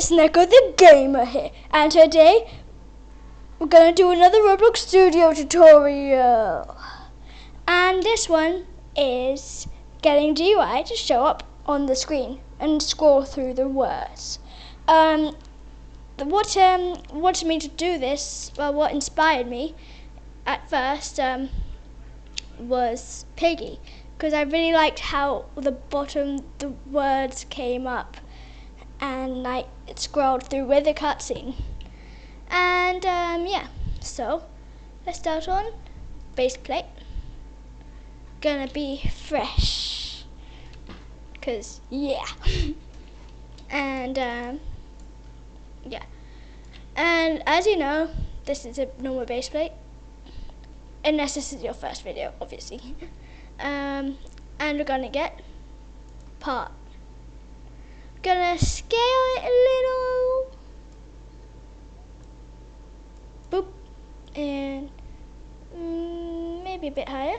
It's Neko the Gamer here, and today we're gonna do another Roblox Studio tutorial. And this one is getting GUI to show up on the screen and scroll through the words. What wanted me to do this, well, what inspired me at first was Piggy, because I really liked how the words came up and it scrolled through with a cutscene. And yeah, so let's start on Baseplate. Gonna be fresh, cause yeah. And yeah, and as you know, this is a normal Baseplate, unless this is your first video, obviously. And we're gonna get part. Gonna scale it a little, boop, and maybe a bit higher,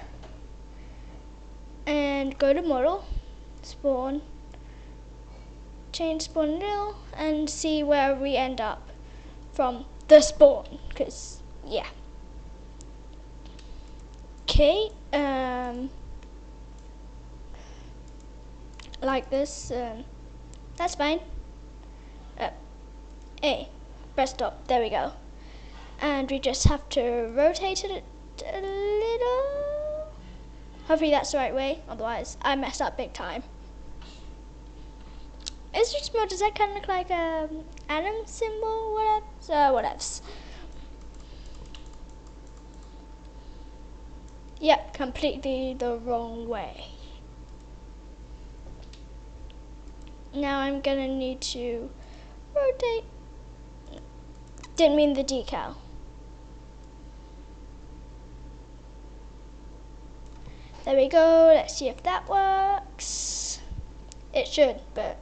and go to model, spawn, change spawn a little, and see where we end up from the spawn, because yeah. Okay, like this, that's fine. Press stop, there we go. And we just have to rotate it a little. Hopefully that's the right way, otherwise I messed up big time. Is it small? Does that kind of look like an atom symbol? Whatevs. Yep, completely the wrong way. Now I'm gonna need to rotate. Didn't mean the decal. There we go. Let's see if that works. It should, but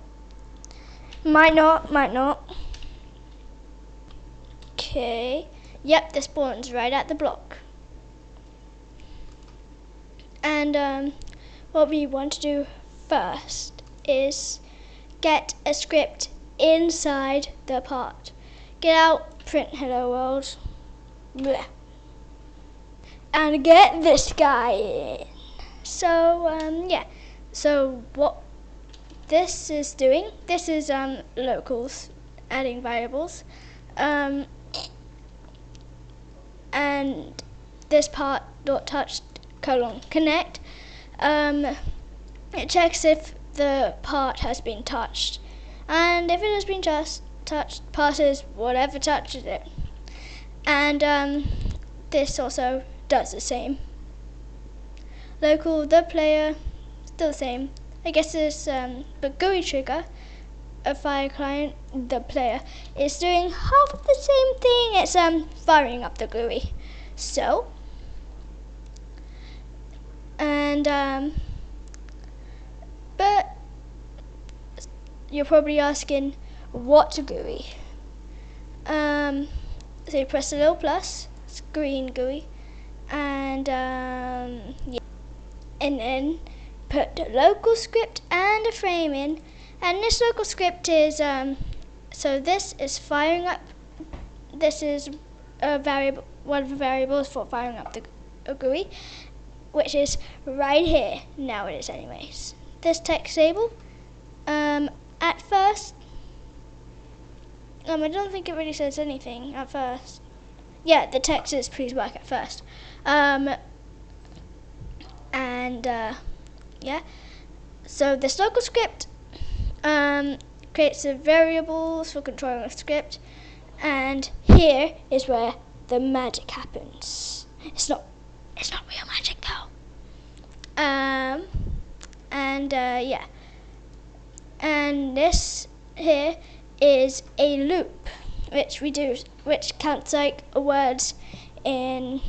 might not. Okay. Yep, the spawn's right at the block. And what we want to do first is get a script inside the part. Get out, print hello world, bleh, and get this guy in. So yeah, so what this is doing, this is locals, adding variables, and this part.Touched connect, it checks if the part has been touched, and if it has been just touched, passes whatever touches it. And this also does the same. Local theplayer, still the same. I guess this but guitrigger, a FireClient, theplayer, is doing half the same thing. It's firing up the GUI. So and but you're probably asking what GUI. So you press the little plus, Screengui, and yeah, and then put the local script and a frame in. And this local script is so this is firing up. This is a variable, one of the variables for firing up the GUI, which is right here. Now it is anyways. This text table, at first, I don't think it really says anything at first. Yeah, the text is please work at first. Yeah, so this local script creates the variables for controlling the script, and here is where the magic happens. It's not real magic though. Yeah, and this here is a loop, which counts like words in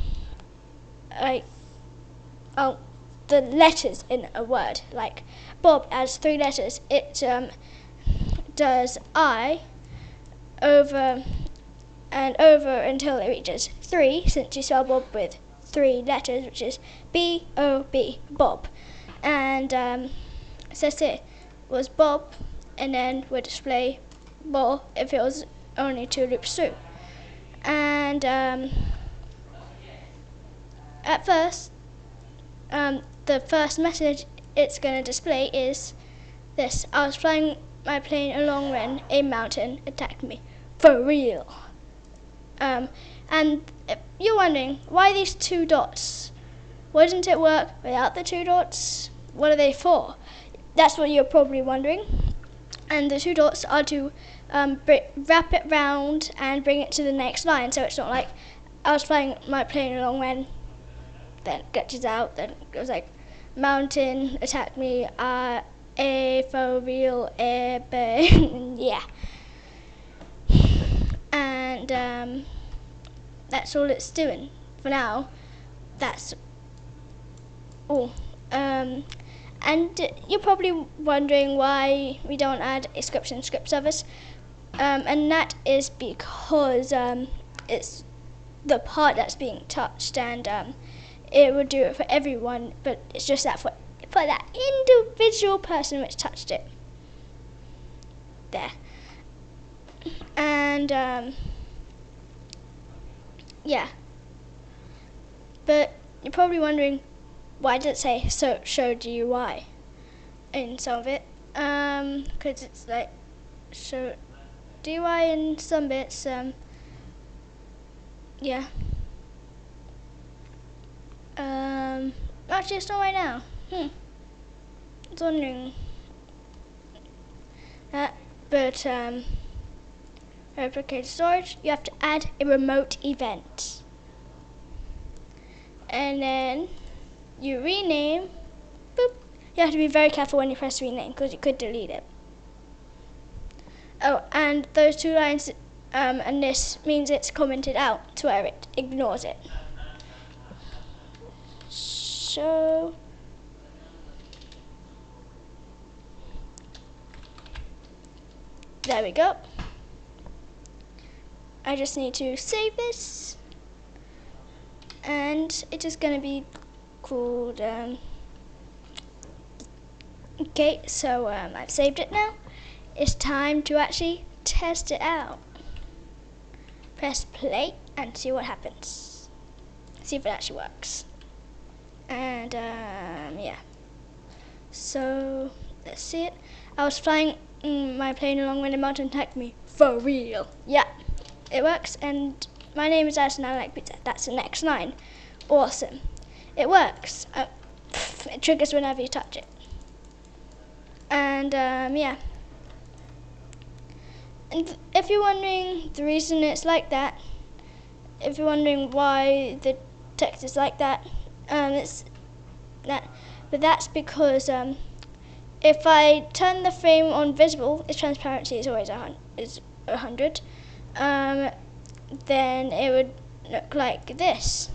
the letters in a word. Like Bob adds 3 letters. It does I over and over until it reaches 3, since you spell Bob with 3 letters, which is B-O-B, Bob. And it says here was Bob, and then we'll display well, if it was only 2 loops through. And at first, the first message it's going to display is this: I was flying my plane along when a mountain attacked me. For real. And you're wondering, why these 2 dots? Wouldn't it work without the 2 dots? What are they for? That's what you're probably wondering. And the 2 dots are to wrap it round and bring it to the next line. So it's not like I was flying my plane along when, then it glitches out, then it goes like, mountain attacked me, a for real, yeah. And that's all it's doing for now. That's all. And you're probably wondering why we don't add a script in script service, and that is because it's the part that's being touched, and it would do it for everyone, but it's just that for that individual person which touched it. There. And yeah. But you're probably wondering, why did it say show GUI in some of it? Because it's like show GUI in some bits. Yeah. Actually, it's not right now. I was wondering that, but replicated storage, you have to add a remote event, and then you rename. Boop. You have to be very careful when you press rename because you could delete it. Oh, and those 2 lines, and this means it's commented out to where it ignores it. So there we go. I just need to save this, and it is going to be called okay, so I've saved it now. It's time to actually test it out. Press play and see what happens. See if it actually works. And yeah, so let's see it. I was flying my plane along when a mountain attacked me. For real. Yeah, it works. And my name is Alice and I like pizza. That's the next line. Awesome. It works. It triggers whenever you touch it. And yeah. And if you're wondering the reason it's like that, if you're wondering why the text is like that, it's that, but that's because if I turn the frame on visible, its transparency is always 100. Then it would look like this.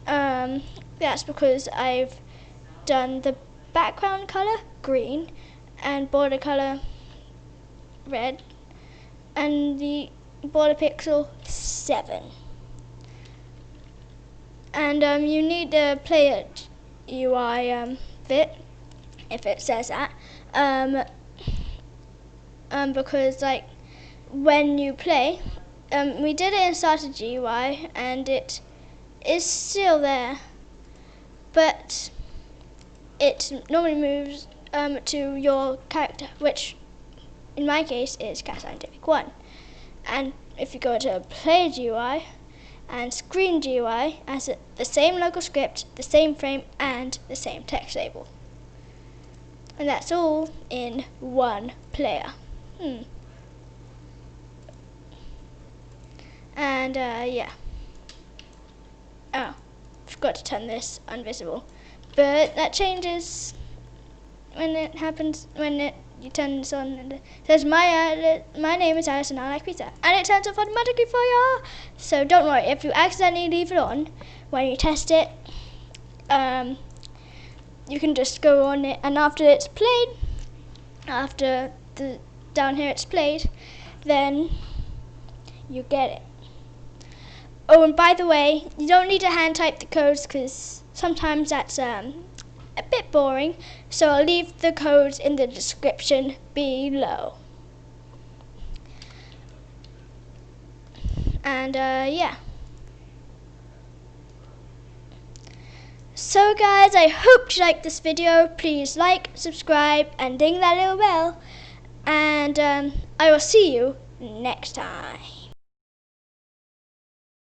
That's because I've done the background color green and border color red, and the border pixel 7. And you need a player UI bit if it says that, because like when you play, we did it in starter GUI and it is still there, but it normally moves to your character, which in my case is Cat Scientific 1. And if you go to player GUI and screen GUI, has the same local script, the same frame, and the same text label. And that's all in one player. And yeah. Oh, forgot to turn this invisible. But that changes when it happens, when you turn this on, and it says my name is Alice and I like pizza, and it turns off automatically for you. So don't worry if you accidentally leave it on when you test it. You can just go on it, and after it's played, after the down here it's played, then you get it. Oh, and by the way, you don't need to hand type the codes because sometimes that's a bit boring, so I'll leave the codes in the description below. And yeah. So guys, I hope you liked this video. Please like, subscribe, and ding that little bell. And I will see you next time.